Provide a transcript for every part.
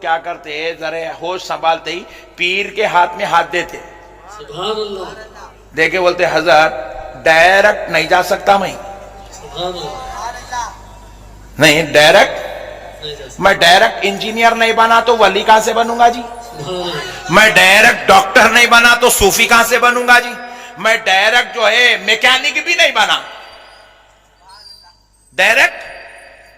کیا کرتے ذرا ہوش سنبھالتے ہی پیر کے ہاتھ میں ہاتھ دیتے. سبحان اللہ. دیکھے بولتے حضرت ڈائریکٹ نہیں جا سکتا میں. سبحان اللہ. نہیں ڈائریکٹ, میں ڈائریکٹ انجینئر نہیں بنا تو ولی کہاں سے بنوں گا جی. میں ڈائریکٹ ڈاکٹر نہیں بنا تو صوفی کہاں سے بنوں گا جی. میں ڈائریکٹ جو ہے میکینک بھی نہیں بنا ڈائریکٹ.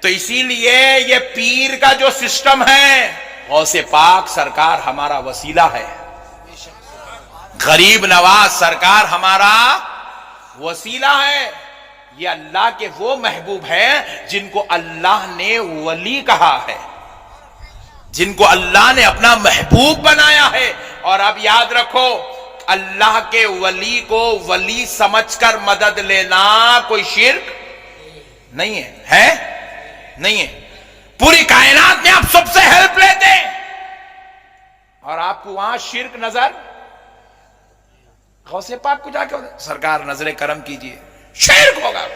تو اسی لیے یہ پیر کا جو سسٹم ہے, غوث پاک سرکار ہمارا وسیلہ ہے, غریب نواز سرکار ہمارا وسیلہ ہے. یہ اللہ کے وہ محبوب ہیں جن کو اللہ نے ولی کہا ہے, جن کو اللہ نے اپنا محبوب بنایا ہے. اور اب یاد رکھو, اللہ کے ولی کو ولی سمجھ کر مدد لینا کوئی شرک نہیں ہے, نہیں ہے. پوری کائنات میں آپ سب سے ہیلپ لیتے ہیں اور آپ کو وہاں شرک نظر, غوث پاک کو جا کے سرکار نظر کرم کیجئے, شرک ہوگا.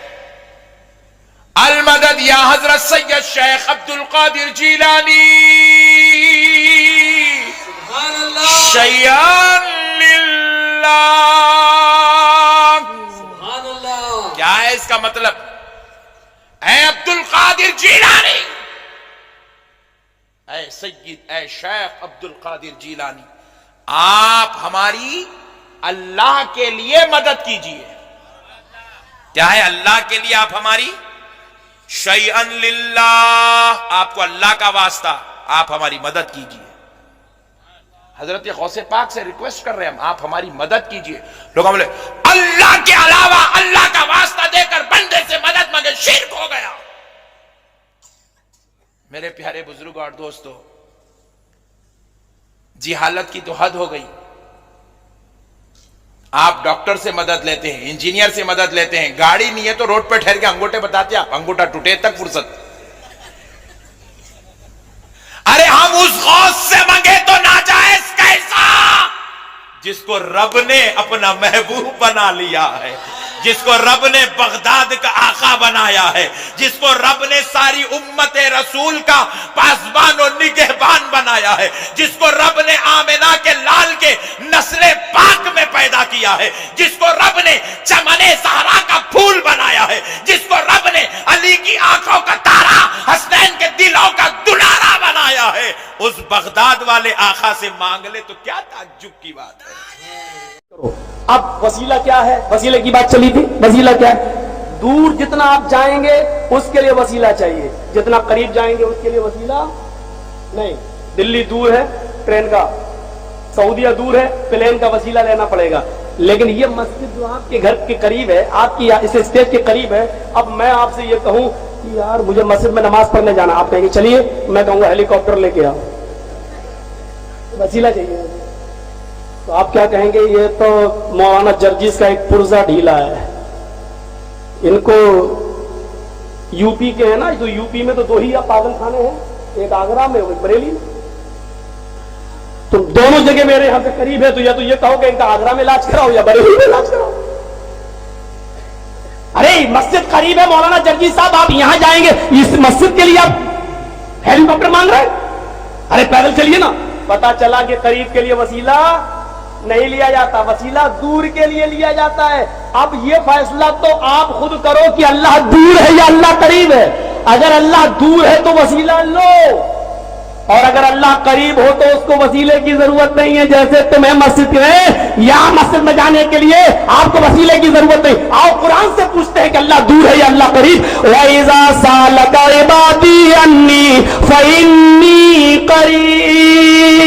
المدد یا حضرت سید شیخ عبد القادر جیلانی شیئا للہ. کیا ہے اس کا مطلب؟ اے عبد القادر جیلانی, اے سید اے شیخ عبد القادر جیلانی, آپ ہماری اللہ کے لیے مدد کیجئے. کیا ہے اللہ کے لیے آپ ہماری؟ شیئا للہ, آپ کو اللہ کا واسطہ, آپ ہماری مدد کیجئے. حضرت غوث پاک سے ریکویسٹ کر رہے ہیں ہم, آپ ہماری مدد کیجئے. لوگ بولے اللہ کے علاوہ اللہ کا واسطہ دے کر بندے سے مدد مانگے شرک ہو گیا. میرے پیارے بزرگ اور دوستو, جہالت کی تو حد ہو گئی. آپ ڈاکٹر سے مدد لیتے ہیں, انجینئر سے مدد لیتے ہیں, گاڑی نہیں ہے تو روڈ پہ ٹھہر کے انگوٹھے بتاتے ہیں, آپ انگوٹھا ٹوٹے تک فرصت. ارے ہم اس غوث سے مانگے تو ناجائز کیسا, جس کو رب نے اپنا محبوب بنا لیا ہے, جس کو رب نے بغداد کا آقا بنایا ہے, جس کو رب نے ساری امت رسول کا پاسبان و نگہبان بنایا ہے, جس کو رب نے آمنہ کے لال کے نسل پاک میں پیدا کیا ہے, جس کو رب نے چمن زہرا کا پھول بنایا ہے, جس کو رب نے علی کی آنکھوں کا تارا, حسنین کے دلوں کا دلارا بنایا ہے, اس بغداد والے آقا سے مانگ لے تو کیا تعجب کی بات ہے. اب وسیلہ کیا ہے؟ وسیلے کی بات چلی تھی. وسیلہ کیا ہے؟ دور جتنا آپ جائیں گے اس کے لیے وسیلہ چاہیے, جتنا قریب جائیں گے اس کے لیے وسیلہ نہیں. دلی دور ہے ٹرین کا, سعودیہ دور ہے پلین کا وسیلہ لینا پڑے گا. لیکن یہ مسجد جو آپ کے گھر کے قریب ہے, آپ کی اس اسٹیج کے قریب ہے, اب میں آپ سے یہ کہوں کہ یار مجھے مسجد میں نماز پڑھنے جانا, آپ کہیں گے چلیے, میں کہوں گا ہیلی کاپٹر لے کے آؤ. وسیلہ چاہیے. تو آپ کیا کہیں گے, یہ تو مولانا جرجیز کا ایک پرزہ ڈھیلا ہے, ان کو یو پی کے ہیں نا, تو یو پی میں تو دو ہی پاگل خانے ہیں, ایک آگرہ میں ایک بریلی میں. تو دونوں جگہ میرے یہاں سے قریب ہے, تو یا تو یہ کہو کہ ان کا آگرہ میں علاج کراؤ یا بریلی میں علاج کراؤ. ارے مسجد قریب ہے مولانا جرجیز صاحب, آپ یہاں جائیں گے, اس مسجد کے لیے آپ ہیلی کاپٹر مانگ رہے ہیں؟ ارے پیدل چلیے نا. پتا چلا کہ قریب کے لیے وسیلہ نہیں لیا جاتا, وسیلہ دور کے لیے لیا جاتا ہے. اب یہ فیصلہ تو آپ خود کرو کہ اللہ دور ہے یا اللہ قریب ہے. اگر اللہ دور ہے تو وسیلہ لو, اور اگر اللہ قریب ہو تو اس کو وسیلے کی ضرورت نہیں ہے. جیسے تمہیں مسجد میں یا مسجد میں جانے کے لیے آپ کو وسیلے کی ضرورت نہیں. آؤ قرآن سے پوچھتے ہیں کہ اللہ دور ہے یا اللہ قریب. وَإِذَا سَأَلَكَ عِبَادِي عَنِّي فَإِنِّي قَرِيبٌ.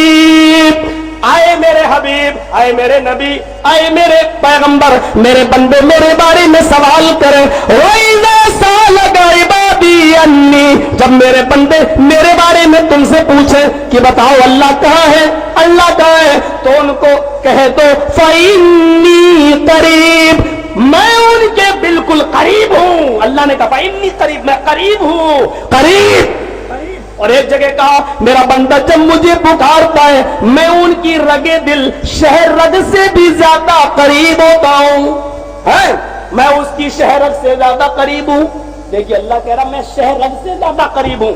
آئے میرے حبیب, آئے میرے نبی, آئے میرے پیغمبر, میرے بندے میرے بارے میں سوال کریں. وَإِذَا سَأَلَكَ عِبَادِي عَنِّي, جب میرے بندے میرے بارے میں تم سے پوچھیں کہ بتاؤ اللہ کہاں ہے, اللہ کہاں ہے, تو ان کو کہہ دو فَإِنِّي قَرِيب, میں ان کے بالکل قریب ہوں. اللہ نے کہا فَإِنِّي قریب, میں قریب ہوں, قریب. اور ایک جگہ کہا میرا بندہ جب مجھے پکارتا ہے میں ان کی رگے دل شہر رگ سے بھی زیادہ قریب ہوتا ہوں, میں اس کی شہر رگ سے زیادہ قریب ہوں. دیکھیے اللہ کہہ رہا میں شہر رگ سے زیادہ قریب ہوں.